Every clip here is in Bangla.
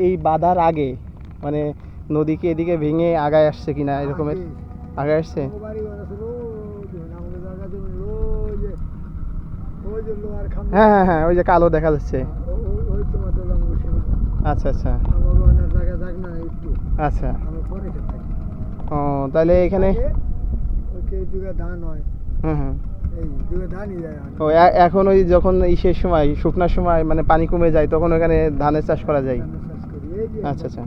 এই বাঁধার আগে মানে নদী কি এদিকে ভেঙে আগায় আসছে কিনা এরকমের আগায় আসছে? হ্যাঁ হ্যাঁ হ্যাঁ, ওই যে কালো দেখা যাচ্ছে। আচ্ছা আচ্ছা আচ্ছা। ও তাহলে এখানে হুম হুম। ও এখন ওই যখন ইসের সময় শুকনার সময় মানে পানি কমে যায় তখন ওখানে ধানের চাষ করা যায়। আচ্ছা আচ্ছা।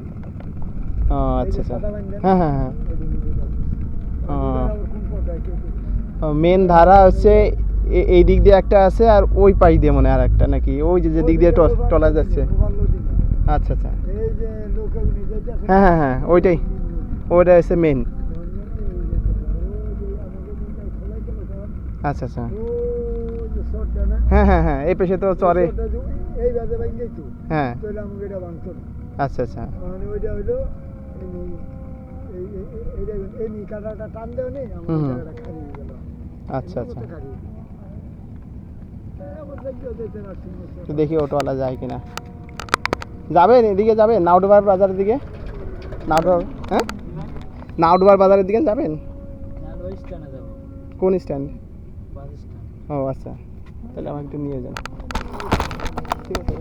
ও আচ্ছা আচ্ছা। হ্যাঁ হ্যাঁ হ্যাঁ। ও মেন ধারা হচ্ছে এই দিক দিয়ে একটা আছে আর ওই পাশ দিয়ে মনে হয় আর একটা নাকি ওই যে দিক দিয়ে টলা যাচ্ছে। আচ্ছা আচ্ছা। হ্যাঁ হ্যাঁ হ্যাঁ ওইটাই, ওইটা হচ্ছে মেন। আচ্ছা আচ্ছা। হ্যাঁ হ্যাঁ হ্যাঁ, এই পেশে তো চরে। হ্যাঁ আচ্ছা আচ্ছা। আচ্ছা আচ্ছা। তো দেখি অটোওয়ালা যায় কিনা। যাবেন এদিকে, যাবেন নাউডোবার বাজারের দিকে? নাউডোবার, হ্যাঁ নাউডোবার বাজারের দিকে যাবেন? কোন স্ট্যান্ড? ও আচ্ছা, তাহলে আমাকে একটু নিয়ে যান। ঠিক আছে।